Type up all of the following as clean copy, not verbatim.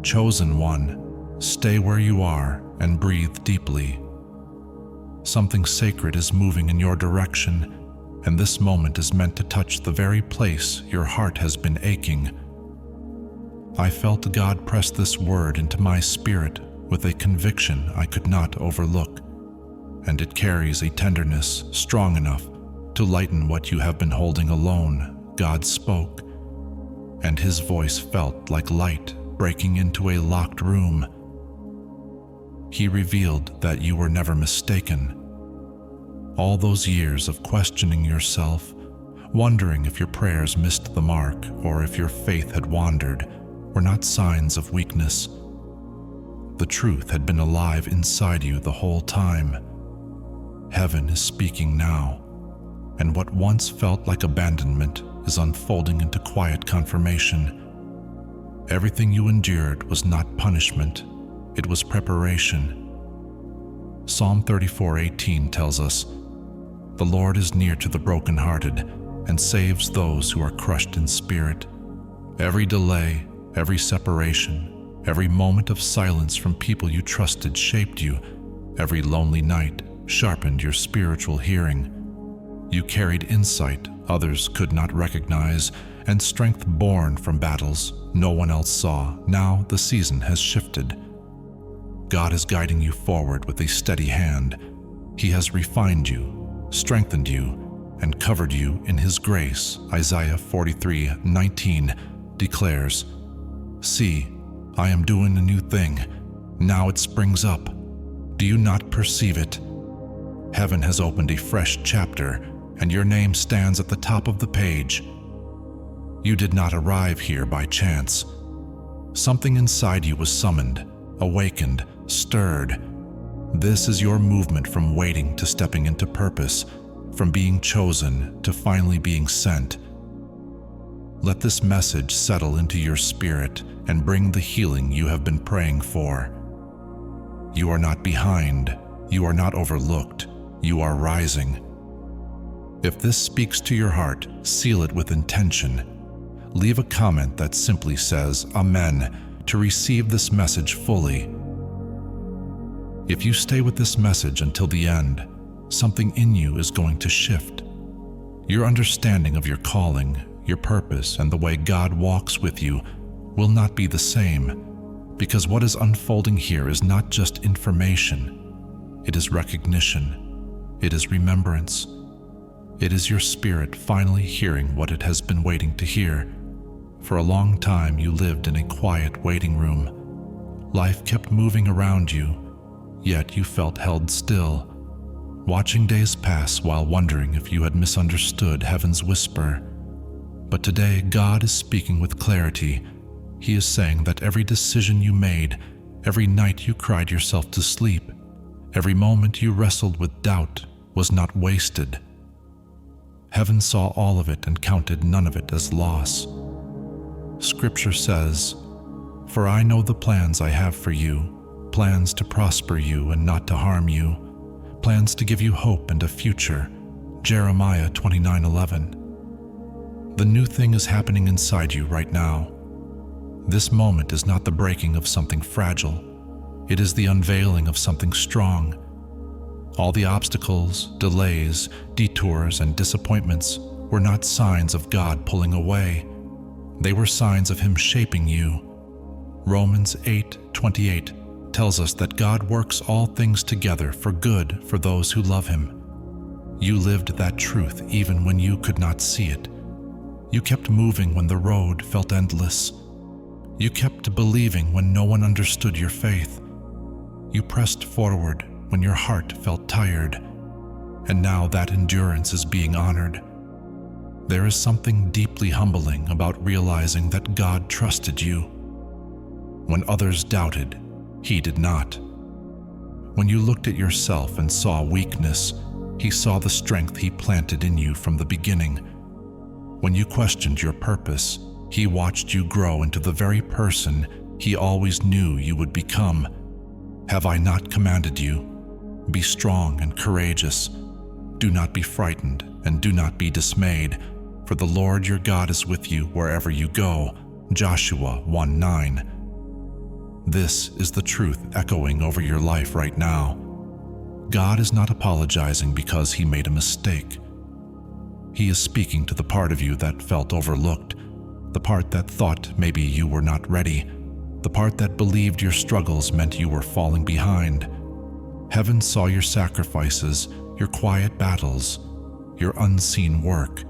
Chosen one, stay where you are and breathe deeply. Something sacred is moving in your direction, and this moment is meant to touch the very place your heart has been aching. I felt God press this word into my spirit with a conviction I could not overlook, and it carries a tenderness strong enough to lighten what you have been holding alone. God spoke, and His voice felt like light breaking into a locked room. He revealed that you were never mistaken. All those years of questioning yourself, wondering if your prayers missed the mark or if your faith had wandered, were not signs of weakness. The truth had been alive inside you the whole time. Heaven is speaking now, and what once felt like abandonment is unfolding into quiet confirmation. Everything you endured was not punishment, it was preparation. Psalm 34:18 tells us, "The Lord is near to the brokenhearted and saves those who are crushed in spirit." Every delay, every separation, every moment of silence from people you trusted shaped you. Every lonely night sharpened your spiritual hearing. You carried insight others could not recognize, and strength born from battles no one else saw. Now the season has shifted. God is guiding you forward with a steady hand. He has refined you, strengthened you, and covered you in His grace. Isaiah 43:19 declares, "See, I am doing a new thing. Now it springs up. Do you not perceive it? Heaven has opened a fresh chapter, and your name stands at the top of the page." You did not arrive here by chance. Something inside you was summoned, awakened, stirred. This is your movement from waiting to stepping into purpose, from being chosen to finally being sent. Let this message settle into your spirit and bring the healing you have been praying for. You are not behind. You are not overlooked. You are rising. If this speaks to your heart, seal it with intention. Leave a comment that simply says, "Amen," to receive this message fully. If you stay with this message until the end, something in you is going to shift. Your understanding of your calling, your purpose, and the way God walks with you will not be the same, because what is unfolding here is not just information. It is recognition. It is remembrance. It is your spirit finally hearing what it has been waiting to hear. For a long time you lived in a quiet waiting room. Life kept moving around you, yet you felt held still, watching days pass while wondering if you had misunderstood heaven's whisper. But today God is speaking with clarity. He is saying that every decision you made, every night you cried yourself to sleep, every moment you wrestled with doubt was not wasted. Heaven saw all of it and counted none of it as loss. Scripture says, "For I know the plans I have for you, plans to prosper you and not to harm you, plans to give you hope and a future." Jeremiah 29:11. The new thing is happening inside you right now. This moment is not the breaking of something fragile. It is the unveiling of something strong. All the obstacles, delays, detours, and disappointments were not signs of God pulling away. They were signs of Him shaping you. Romans 8:28 tells us that God works all things together for good for those who love Him. You lived that truth even when you could not see it. You kept moving when the road felt endless. You kept believing when no one understood your faith. You pressed forward when your heart felt tired, and now that endurance is being honored. There is something deeply humbling about realizing that God trusted you. When others doubted, He did not. When you looked at yourself and saw weakness, He saw the strength He planted in you from the beginning. When you questioned your purpose, He watched you grow into the very person He always knew you would become. Have I not commanded you? Be strong and courageous. Do not be frightened and do not be dismayed, for the Lord your God is with you wherever you go. Joshua 1:9. This is the truth echoing over your life right now. God is not apologizing because He made a mistake. He is speaking to the part of you that felt overlooked, the part that thought maybe you were not ready, the part that believed your struggles meant you were falling behind. Heaven saw your sacrifices, your quiet battles, your unseen work.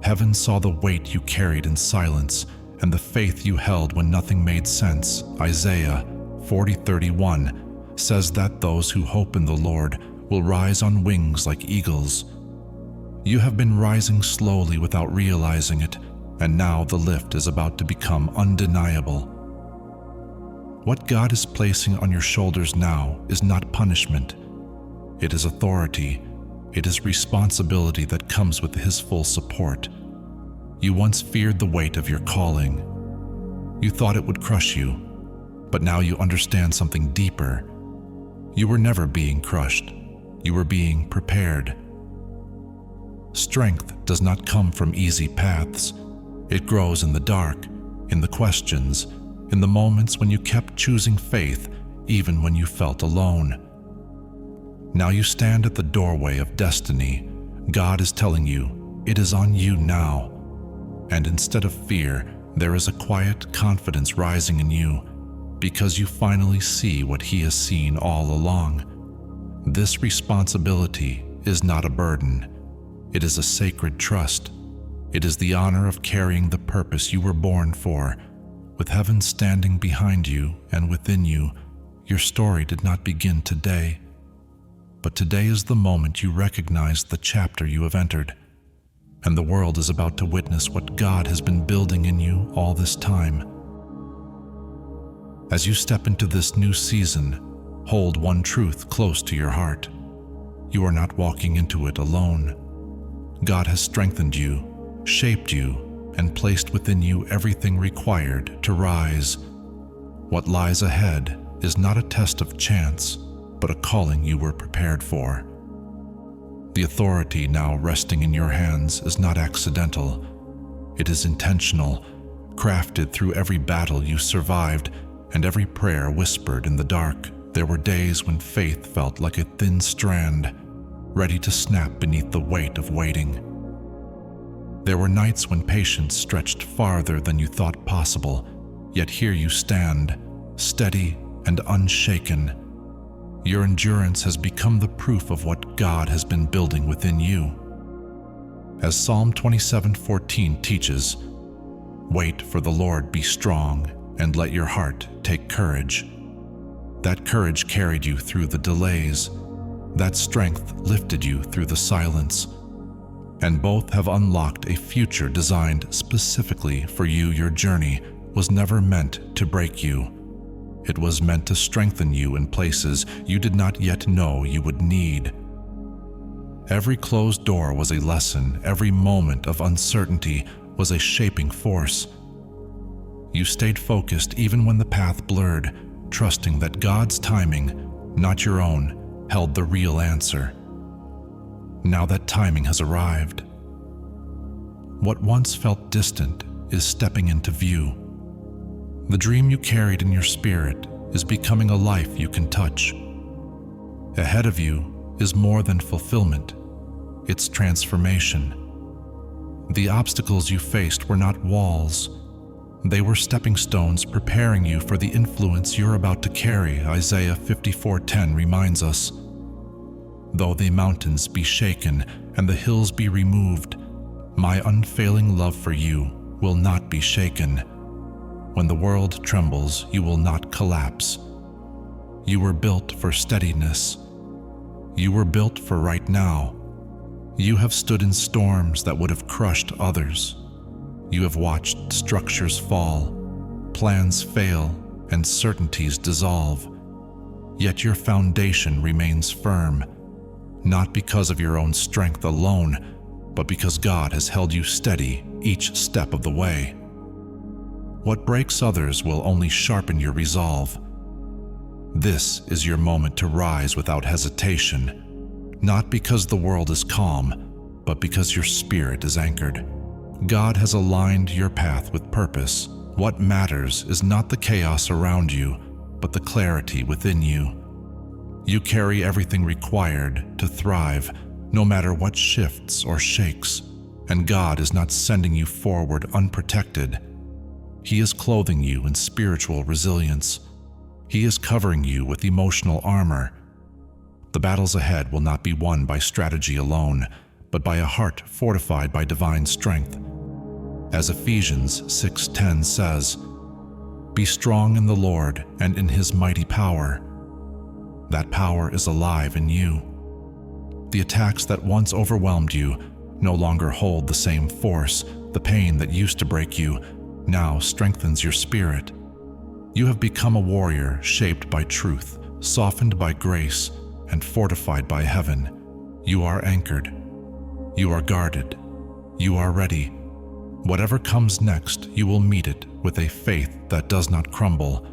Heaven saw the weight you carried in silence and the faith you held when nothing made sense. Isaiah 40:31 says that those who hope in the Lord will rise on wings like eagles. You have been rising slowly without realizing it, and now the lift is about to become undeniable. What God is placing on your shoulders now is not punishment. It is authority. It is responsibility that comes with His full support. You once feared the weight of your calling. You thought it would crush you, but now you understand something deeper. You were never being crushed. You were being prepared. Strength does not come from easy paths. It grows in the dark, in the questions, in the moments when you kept choosing faith even when you felt alone. Now you stand at the doorway of destiny. God is telling you, it is on you now. And instead of fear, there is a quiet confidence rising in you because you finally see what He has seen all along. This responsibility is not a burden. It is a sacred trust. It is the honor of carrying the purpose you were born for. With heaven standing behind you and within you, your story did not begin today. But today is the moment you recognize the chapter you have entered, and the world is about to witness what God has been building in you all this time. As you step into this new season, hold one truth close to your heart. You are not walking into it alone. God has strengthened you, shaped you, and placed within you everything required to rise. What lies ahead is not a test of chance, but a calling you were prepared for. The authority now resting in your hands is not accidental. It is intentional, crafted through every battle you survived and every prayer whispered in the dark. There were days when faith felt like a thin strand, ready to snap beneath the weight of waiting. There were nights when patience stretched farther than you thought possible, yet here you stand, steady and unshaken. Your endurance has become the proof of what God has been building within you. As Psalm 27:14 teaches, "Wait for the Lord, be strong, and let your heart take courage." That courage carried you through the delays. That strength lifted you through the silence. And both have unlocked a future designed specifically for you. Your journey was never meant to break you. It was meant to strengthen you in places you did not yet know you would need. Every closed door was a lesson. Every moment of uncertainty was a shaping force. You stayed focused even when the path blurred, trusting that God's timing, not your own, held the real answer. Now that timing has arrived. What once felt distant is stepping into view. The dream you carried in your spirit is becoming a life you can touch. Ahead of you is more than fulfillment. It's transformation. The obstacles you faced were not walls. They were stepping stones preparing you for the influence you're about to carry. Isaiah 54:10 reminds us, "Though the mountains be shaken and the hills be removed, my unfailing love for you will not be shaken. When the world trembles, you will not collapse." You were built for steadiness. You were built for right now. You have stood in storms that would have crushed others. You have watched structures fall, plans fail, and certainties dissolve. Yet your foundation remains firm, not because of your own strength alone, but because God has held you steady each step of the way. What breaks others will only sharpen your resolve. This is your moment to rise without hesitation, not because the world is calm, but because your spirit is anchored. God has aligned your path with purpose, What matters is not the chaos around you, but the clarity within you. You carry everything required to thrive, no matter what shifts or shakes, and God is not sending you forward unprotected. He is clothing you in spiritual resilience. He is covering you with emotional armor. The battles ahead will not be won by strategy alone, but by a heart fortified by divine strength. As Ephesians 6:10 says, "Be strong in the Lord and in His mighty power." That power is alive in you. The attacks that once overwhelmed you no longer hold the same force. The pain that used to break you now strengthens your spirit. You have become a warrior shaped by truth, softened by grace, and fortified by heaven. You are anchored. You are guarded. You are ready. Whatever comes next, you will meet it with a faith that does not crumble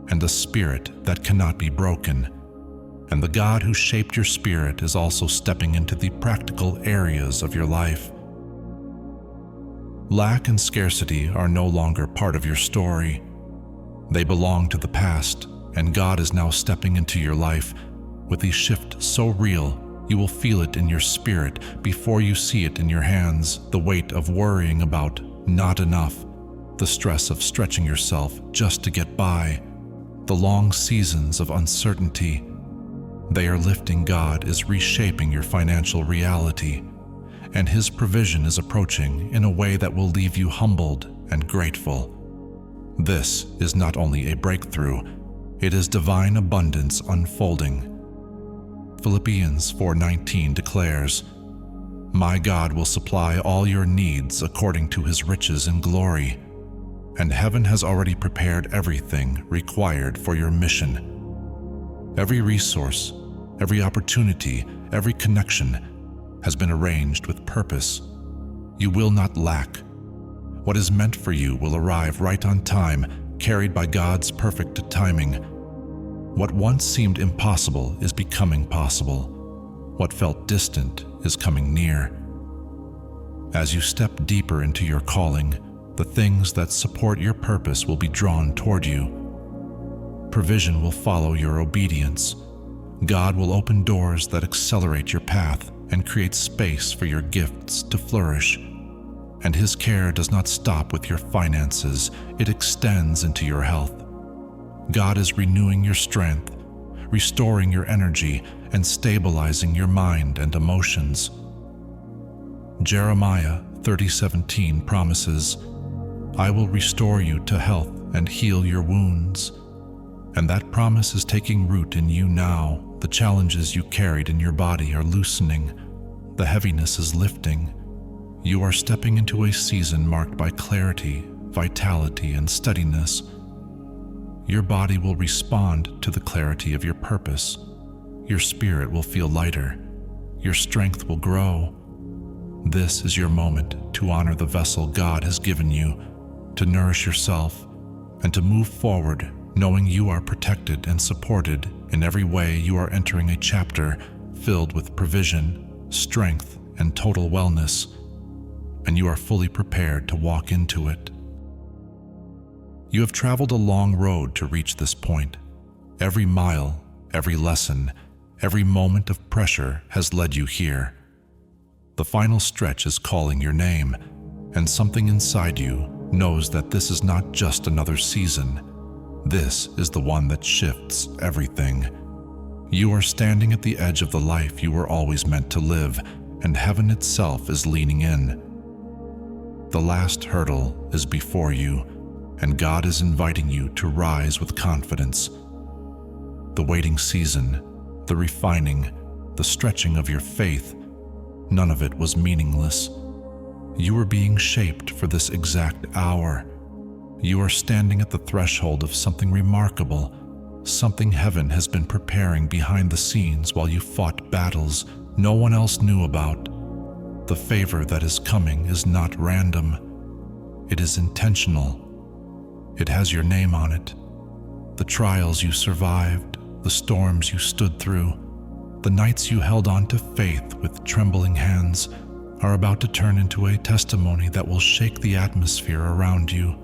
and a spirit that cannot be broken. And the God who shaped your spirit is also stepping into the practical areas of your life. Lack and scarcity are no longer part of your story. They belong to the past, and God is now stepping into your life with a shift so real you will feel it in your spirit before you see it in your hands. The weight of worrying about not enough, the stress of stretching yourself just to get by, the long seasons of uncertainty. They are lifting. God is reshaping your financial reality, and His provision is approaching in a way that will leave you humbled and grateful. This is not only a breakthrough, it is divine abundance unfolding. Philippians 4:19 declares, "My God will supply all your needs according to His riches in glory," and heaven has already prepared everything required for your mission. Every resource, every opportunity, every connection has been arranged with purpose. You will not lack. What is meant for you will arrive right on time, carried by God's perfect timing. What once seemed impossible is becoming possible. What felt distant is coming near. As you step deeper into your calling, the things that support your purpose will be drawn toward you. Provision will follow your obedience. God will open doors that accelerate your path and create space for your gifts to flourish. And His care does not stop with your finances, it extends into your health. God is renewing your strength, restoring your energy, and stabilizing your mind and emotions. Jeremiah 30:17 promises, "I will restore you to health and heal your wounds." And that promise is taking root in you now. The challenges you carried in your body are loosening. The heaviness is lifting. You are stepping into a season marked by clarity, vitality, and steadiness. Your body will respond to the clarity of your purpose. Your spirit will feel lighter. Your strength will grow. This is your moment to honor the vessel God has given you, to nourish yourself, and to move forward knowing you are protected and supported in every way. You are entering a chapter filled with provision, strength, and total wellness, and you are fully prepared to walk into it. You have traveled a long road to reach this point. Every mile, every lesson, every moment of pressure has led you here. The final stretch is calling your name, and something inside you knows that this is not just another season. This is the one that shifts everything. You are standing at the edge of the life you were always meant to live, and heaven itself is leaning in. The last hurdle is before you, and God is inviting you to rise with confidence. The waiting season, the refining, the stretching of your faith, none of it was meaningless. You were being shaped for this exact hour. You are standing at the threshold of something remarkable, something heaven has been preparing behind the scenes while you fought battles no one else knew about. The favor that is coming is not random. It is intentional. It has your name on it. The trials you survived, the storms you stood through, the nights you held on to faith with trembling hands are about to turn into a testimony that will shake the atmosphere around you.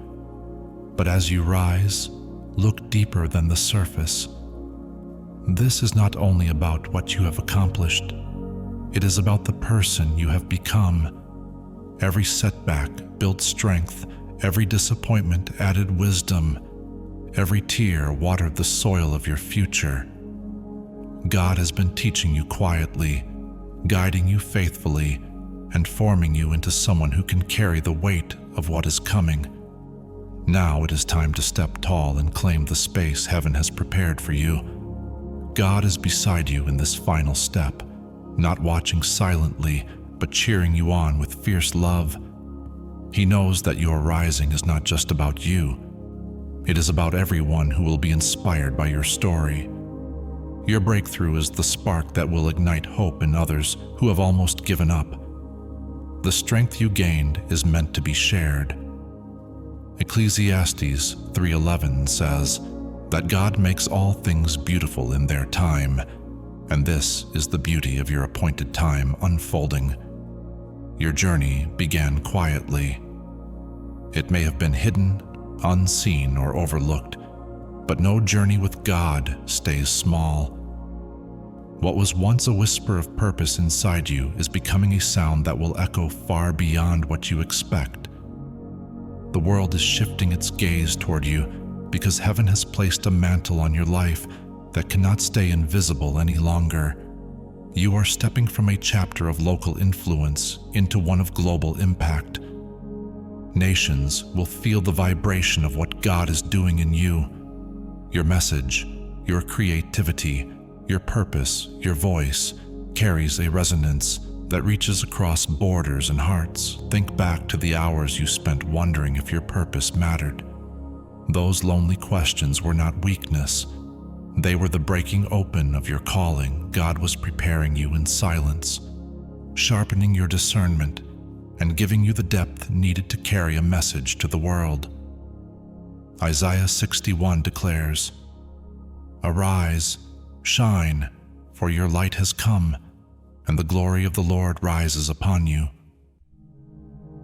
But as you rise, look deeper than the surface. This is not only about what you have accomplished, it is about the person you have become. Every setback built strength, every disappointment added wisdom, every tear watered the soil of your future. God has been teaching you quietly, guiding you faithfully, and forming you into someone who can carry the weight of what is coming. Now it is time to step tall and claim the space heaven has prepared for you. God is beside you in this final step, not watching silently, but cheering you on with fierce love. He knows that your rising is not just about you. It is about everyone who will be inspired by your story. Your breakthrough is the spark that will ignite hope in others who have almost given up. The strength you gained is meant to be shared. Ecclesiastes 3:11 says that God makes all things beautiful in their time, and this is the beauty of your appointed time unfolding. Your journey began quietly. It may have been hidden, unseen, or overlooked, but no journey with God stays small. What was once a whisper of purpose inside you is becoming a sound that will echo far beyond what you expect. The world is shifting its gaze toward you because heaven has placed a mantle on your life that cannot stay invisible any longer. You are stepping from a chapter of local influence into one of global impact. Nations will feel the vibration of what God is doing in you. Your message, your creativity, your purpose, your voice carries a resonance that reaches across borders and hearts. Think back to the hours you spent wondering if your purpose mattered. Those lonely questions were not weakness. They were the breaking open of your calling. God was preparing you in silence, sharpening your discernment, and giving you the depth needed to carry a message to the world. Isaiah 61 declares, "Arise, shine, for your light has come, and the glory of the Lord rises upon you."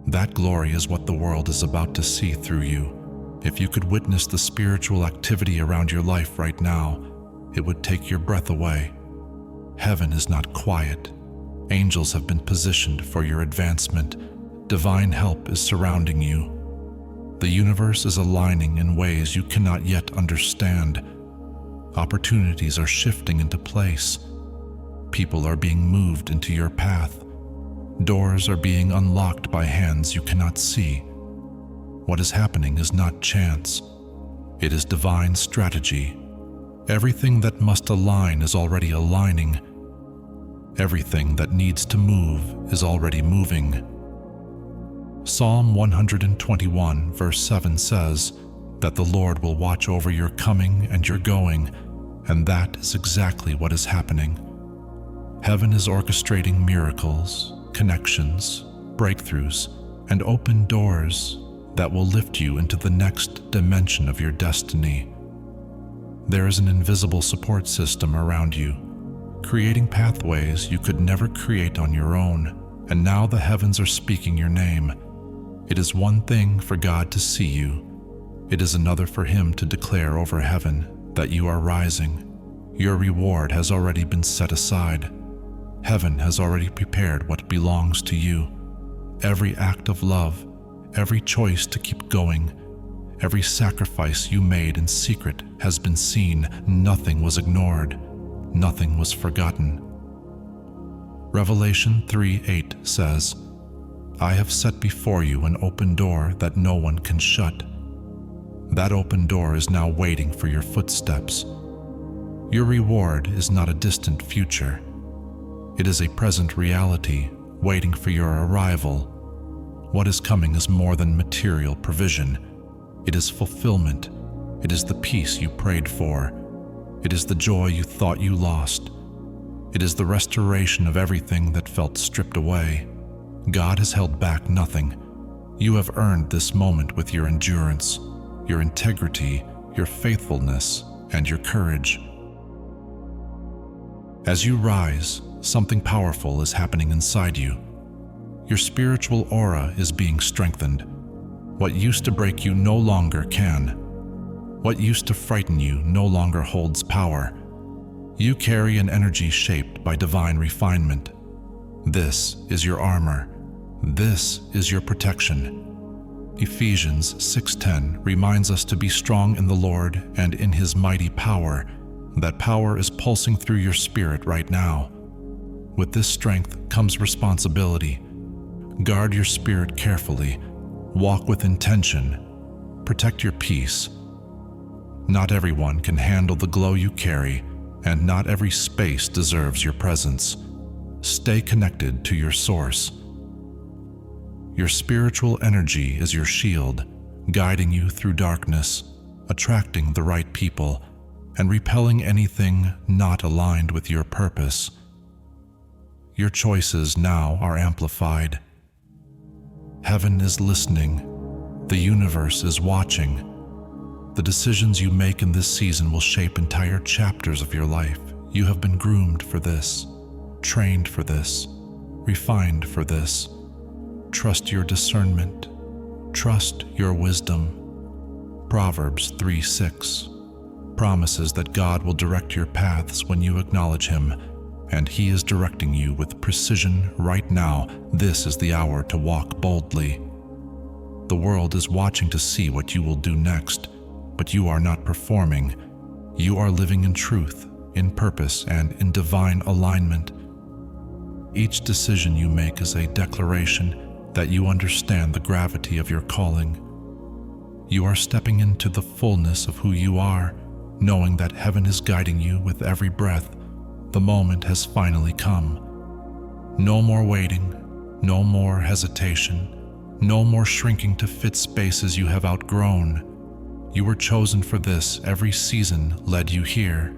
That glory is what the world is about to see through you. If you could witness the spiritual activity around your life right now, it would take your breath away. Heaven is not quiet. Angels have been positioned for your advancement. Divine help is surrounding you. The universe is aligning in ways you cannot yet understand. Opportunities are shifting into place. People are being moved into your path. Doors are being unlocked by hands you cannot see. What is happening is not chance. It is divine strategy. Everything that must align is already aligning. Everything that needs to move is already moving. Psalm 121 verse 7 says that the Lord will watch over your coming and your going, and that is exactly what is happening. Heaven is orchestrating miracles, connections, breakthroughs, and open doors that will lift you into the next dimension of your destiny. There is an invisible support system around you, creating pathways you could never create on your own, and now the heavens are speaking your name. It is one thing for God to see you. It is another for Him to declare over heaven that you are rising. Your reward has already been set aside. Heaven has already prepared what belongs to you. Every act of love, every choice to keep going, every sacrifice you made in secret has been seen. Nothing was ignored. Nothing was forgotten. Revelation 3:8 says, "I have set before you an open door that no one can shut." That open door is now waiting for your footsteps. Your reward is not a distant future. It is a present reality waiting for your arrival. What is coming is more than material provision. It is fulfillment. It is the peace you prayed for. It is the joy you thought you lost. It is the restoration of everything that felt stripped away. God has held back nothing. You have earned this moment with your endurance, your integrity, your faithfulness, and your courage. As you rise, something powerful is happening inside you. Your spiritual aura is being strengthened. What used to break you no longer can. What used to frighten you no longer holds power. You carry an energy shaped by divine refinement. This is your armor. This is your protection. Ephesians 6:10 reminds us to be strong in the Lord and in His mighty power. That power is pulsing through your spirit right now. With this strength comes responsibility. Guard your spirit carefully. Walk with intention. Protect your peace. Not everyone can handle the glow you carry, and not every space deserves your presence. Stay connected to your source. Your spiritual energy is your shield, guiding you through darkness, attracting the right people, and repelling anything not aligned with your purpose. Your choices now are amplified. Heaven is listening. The universe is watching. The decisions you make in this season will shape entire chapters of your life. You have been groomed for this, trained for this, refined for this. Trust your discernment. Trust your wisdom. Proverbs 3:6 promises that God will direct your paths when you acknowledge Him, and He is directing you with precision right now. This is the hour to walk boldly. The world is watching to see what you will do next, but you are not performing. You are living in truth, in purpose, and in divine alignment. Each decision you make is a declaration that you understand the gravity of your calling. You are stepping into the fullness of who you are, knowing that heaven is guiding you with every breath. The moment has finally come. No more waiting, no more hesitation, no more shrinking to fit spaces you have outgrown. You were chosen for this. Every season led you here.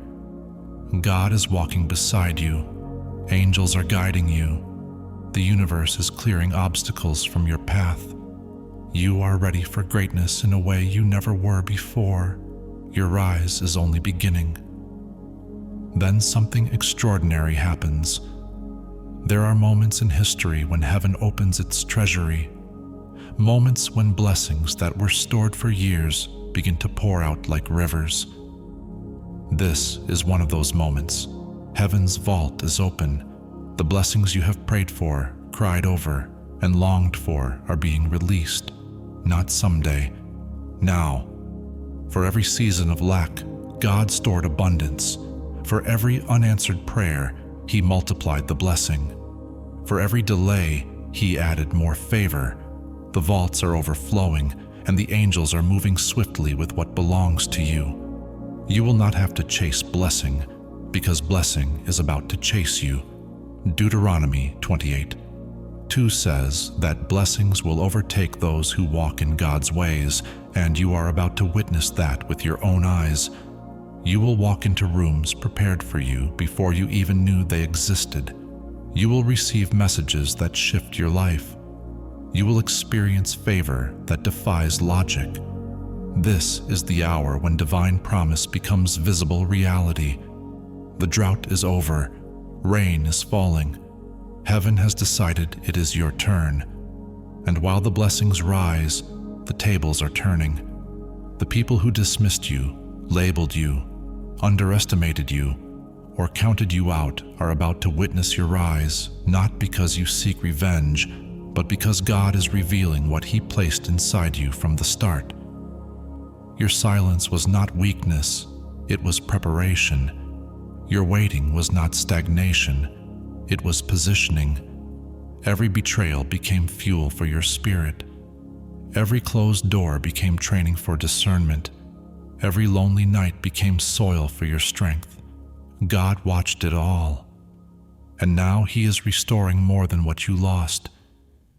God is walking beside you. Angels are guiding you. The universe is clearing obstacles from your path. You are ready for greatness in a way you never were before. Your rise is only beginning. Then something extraordinary happens. There are moments in history when heaven opens its treasury. Moments when blessings that were stored for years begin to pour out like rivers. This is one of those moments. Heaven's vault is open. The blessings you have prayed for, cried over, and longed for are being released. Not someday, now. For every season of lack, God stored abundance. For every unanswered prayer, He multiplied the blessing. For every delay, He added more favor. The vaults are overflowing, and the angels are moving swiftly with what belongs to you. You will not have to chase blessing, because blessing is about to chase you. Deuteronomy 28:2 says that blessings will overtake those who walk in God's ways, and you are about to witness that with your own eyes. You will walk into rooms prepared for you before you even knew they existed. You will receive messages that shift your life. You will experience favor that defies logic. This is the hour when divine promise becomes visible reality. The drought is over. Rain is falling. Heaven has decided it is your turn. And while the blessings rise, the tables are turning. The people who dismissed you, labeled you, underestimated you, or counted you out are about to witness your rise, not because you seek revenge, but because God is revealing what He placed inside you from the start. Your silence was not weakness, it was preparation. Your waiting was not stagnation, it was positioning. Every betrayal became fuel for your spirit. Every closed door became training for discernment. Every lonely night became soil for your strength. God watched it all. And now He is restoring more than what you lost.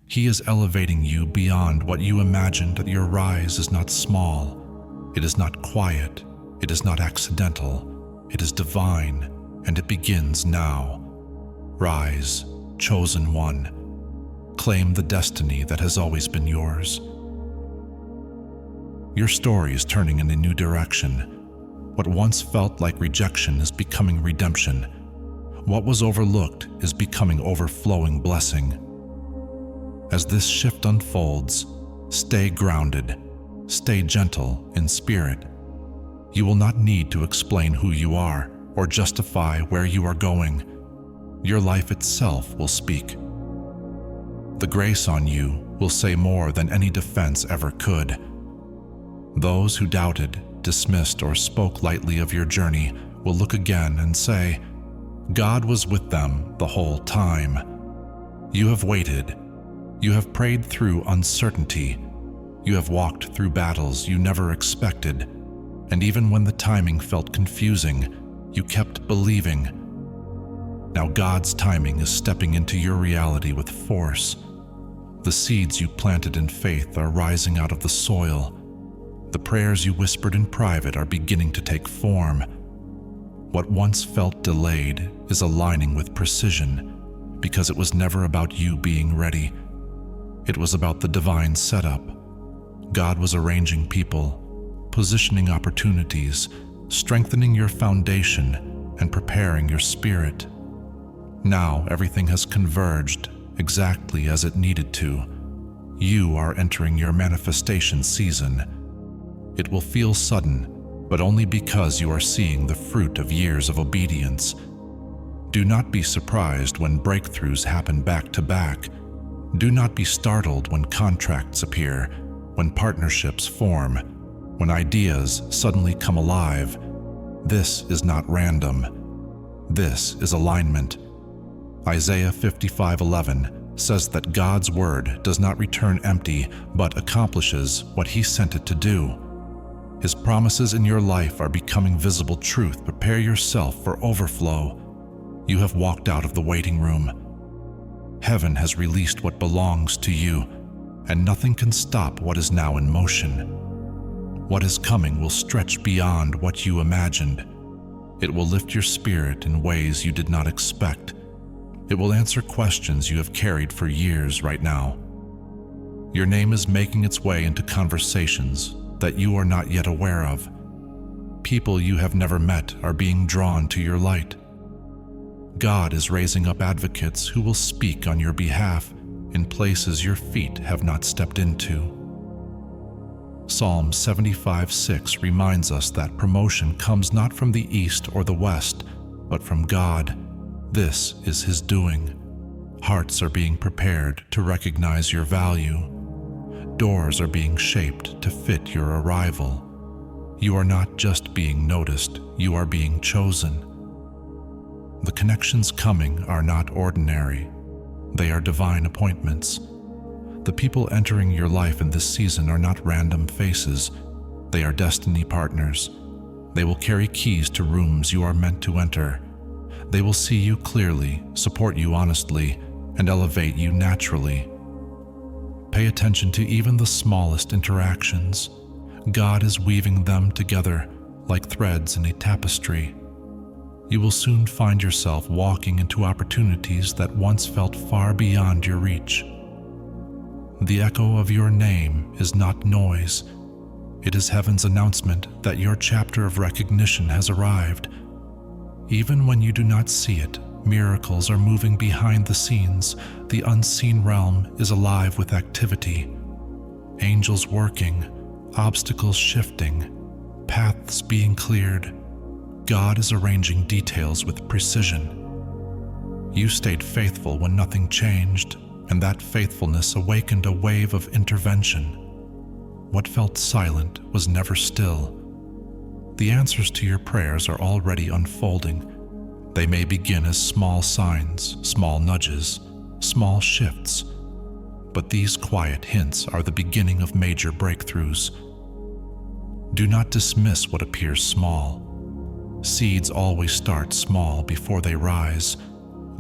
He is elevating you beyond what you imagined. Your rise is not small. It is not quiet. It is not accidental. It is divine, and it begins now. Rise, chosen one. Claim the destiny that has always been yours. Your story is turning in a new direction. What once felt like rejection is becoming redemption. What was overlooked is becoming overflowing blessing. As this shift unfolds, Stay grounded. Stay gentle in spirit. You will not need to explain who you are or justify where you are going. Your life itself will speak. The grace on you will say more than any defense ever could. Those who doubted, dismissed, or spoke lightly of your journey will look again and say, God was with them the whole time. You have waited. You have prayed through uncertainty. You have walked through battles you never expected. And even when the timing felt confusing, you kept believing. Now God's timing is stepping into your reality with force. The seeds you planted in faith are rising out of the soil. The prayers you whispered in private are beginning to take form. What once felt delayed is aligning with precision, because it was never about you being ready. It was about the divine setup. God was arranging people, positioning opportunities, strengthening your foundation, and preparing your spirit. Now everything has converged exactly as it needed to. You are entering your manifestation season. It will feel sudden, but only because you are seeing the fruit of years of obedience. Do not be surprised when breakthroughs happen back to back. Do not be startled when contracts appear, when partnerships form, when ideas suddenly come alive. This is not random. This is alignment. Isaiah 55:11 says that God's word does not return empty, but accomplishes what He sent it to do. His promises in your life are becoming visible truth. Prepare yourself for overflow. You have walked out of the waiting room. Heaven has released what belongs to you, and nothing can stop what is now in motion. What is coming will stretch beyond what you imagined. It will lift your spirit in ways you did not expect. It will answer questions you have carried for years right now. Your name is making its way into conversations that you are not yet aware of. People you have never met are being drawn to your light. God is raising up advocates who will speak on your behalf in places your feet have not stepped into. Psalm 75:6 reminds us that promotion comes not from the east or the west, but from God. This is His doing. Hearts are being prepared to recognize your value. Doors are being shaped to fit your arrival. You are not just being noticed, you are being chosen. The connections coming are not ordinary. They are divine appointments. The people entering your life in this season are not random faces. They are destiny partners. They will carry keys to rooms you are meant to enter. They will see you clearly, support you honestly, and elevate you naturally. Pay attention to even the smallest interactions. God is weaving them together like threads in a tapestry. You will soon find yourself walking into opportunities that once felt far beyond your reach. The echo of your name is not noise. It is heaven's announcement that your chapter of recognition has arrived. Even when you do not see it, miracles are moving behind the scenes. The unseen realm is alive with activity. Angels working, obstacles shifting, paths being cleared. God is arranging details with precision. You stayed faithful when nothing changed, and that faithfulness awakened a wave of intervention. What felt silent was never still. The answers to your prayers are already unfolding. They may begin as small signs, small nudges, small shifts, but these quiet hints are the beginning of major breakthroughs. Do not dismiss what appears small. Seeds always start small before they rise.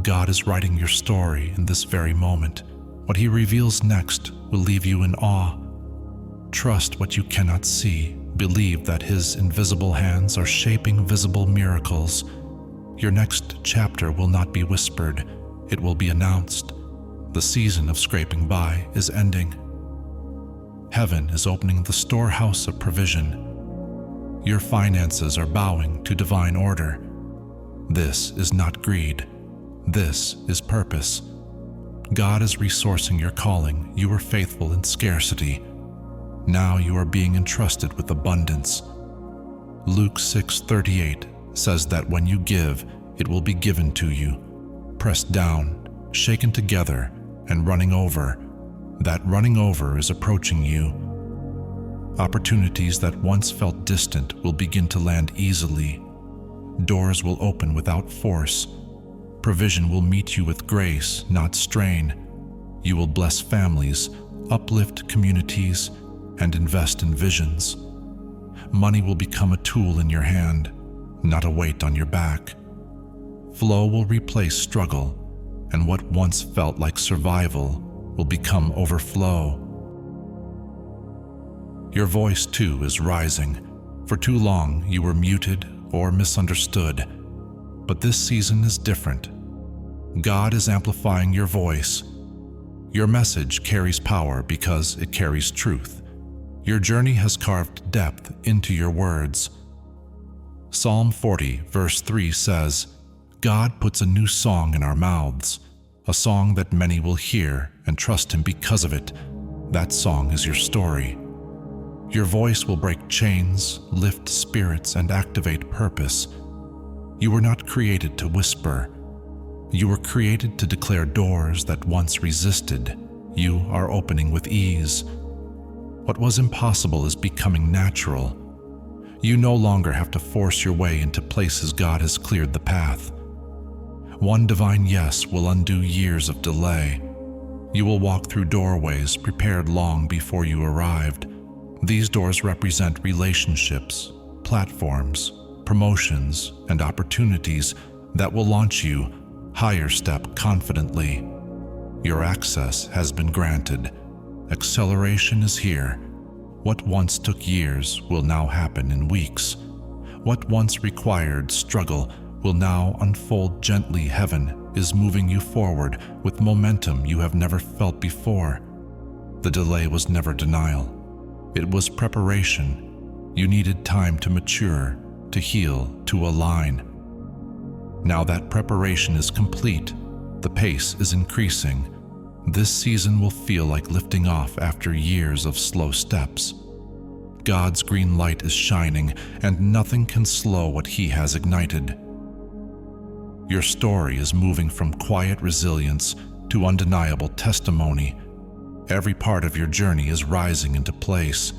God is writing your story in this very moment. What He reveals next will leave you in awe. Trust what you cannot see. Believe that His invisible hands are shaping visible miracles. Your next chapter will not be whispered. It will be announced. The season of scraping by is ending. Heaven is opening the storehouse of provision. Your finances are bowing to divine order. This is not greed. This is purpose. God is resourcing your calling. You were faithful in scarcity. Now you are being entrusted with abundance. Luke 6:38 says that when you give, it will be given to you, pressed down, shaken together, and running over. That running over is approaching you. Opportunities that once felt distant will begin to land easily. Doors will open without force. Provision will meet you with grace, not strain. You will bless families, uplift communities, and invest in visions. Money will become a tool in your hand, not a weight on your back. Flow will replace struggle, and what once felt like survival will become overflow. Your voice, too, is rising. For too long, you were muted or misunderstood. But this season is different. God is amplifying your voice. Your message carries power because it carries truth. Your journey has carved depth into your words. Psalm 40, verse 3 says, God puts a new song in our mouths, a song that many will hear and trust Him because of it. That song is your story. Your voice will break chains, lift spirits, and activate purpose. You were not created to whisper. You were created to declare doors that once resisted. You are opening with ease. What was impossible is becoming natural. You no longer have to force your way into places God has cleared the path. One divine yes will undo years of delay. You will walk through doorways prepared long before you arrived. These doors represent relationships, platforms, promotions, and opportunities that will launch you higher step confidently. Your access has been granted. Acceleration is here. What once took years will now happen in weeks. What once required struggle will now unfold gently. Heaven is moving you forward with momentum you have never felt before. The delay was never denial. It was preparation. You needed time to mature, to heal, to align. Now that preparation is complete, the pace is increasing. This season will feel like lifting off after years of slow steps. God's green light is shining, and nothing can slow what He has ignited. Your story is moving from quiet resilience to undeniable testimony. Every part of your journey is rising into place.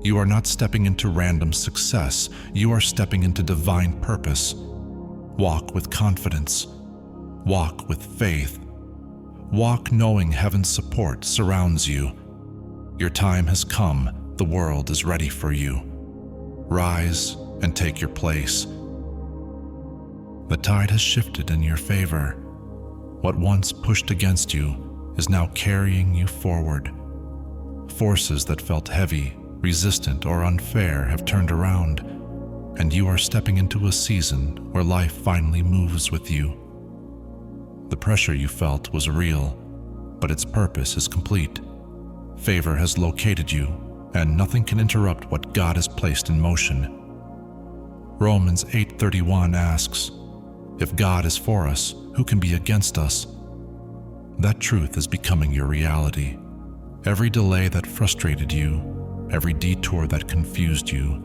You are not stepping into random success. You are stepping into divine purpose. Walk with confidence. Walk with faith. Walk knowing heaven's support surrounds you. Your time has come. The world is ready for you. Rise and take your place. The tide has shifted in your favor. What once pushed against you is now carrying you forward. Forces that felt heavy, resistant, or unfair have turned around, and you are stepping into a season where life finally moves with you. The pressure you felt was real, but its purpose is complete. Favor has located you, and nothing can interrupt what God has placed in motion. Romans 8:31 asks, "If God is for us, who can be against us?" That truth is becoming your reality. Every delay that frustrated you, every detour that confused you,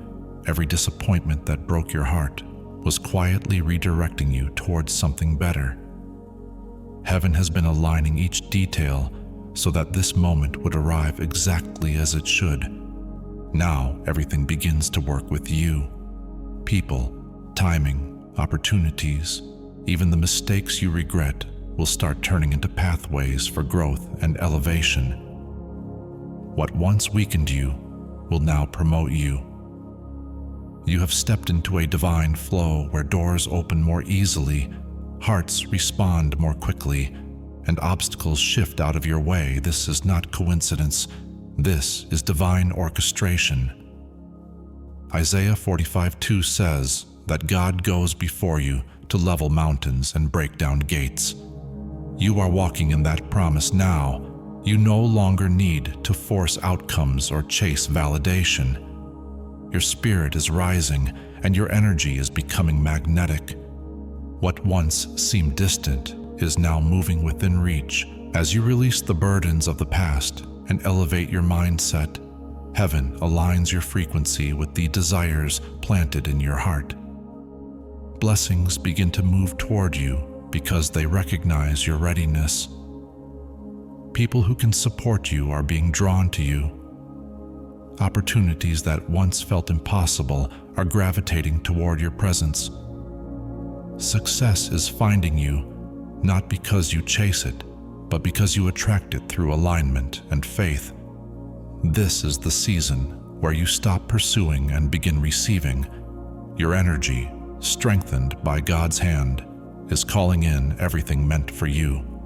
every disappointment that broke your heart was quietly redirecting you towards something better. Heaven has been aligning each detail so that this moment would arrive exactly as it should. Now everything begins to work with you. People, timing, opportunities, even the mistakes you regret will start turning into pathways for growth and elevation. What once weakened you will now promote you. You have stepped into a divine flow where doors open more easily, hearts respond more quickly, and obstacles shift out of your way. This is not coincidence. This is divine orchestration. Isaiah 45:2 says that God goes before you to level mountains and break down gates. You are walking in that promise now. You no longer need to force outcomes or chase validation. Your spirit is rising, and your energy is becoming magnetic. What once seemed distant is now moving within reach. As you release the burdens of the past and elevate your mindset, Heaven aligns your frequency with the desires planted in your heart. Blessings begin to move toward you because they recognize your readiness. People who can support you are being drawn to you. Opportunities that once felt impossible are gravitating toward your presence. Success is finding you, not because you chase it, but because you attract it through alignment and faith. This is the season where you stop pursuing and begin receiving. Your energy, strengthened by God's hand, is calling in everything meant for you.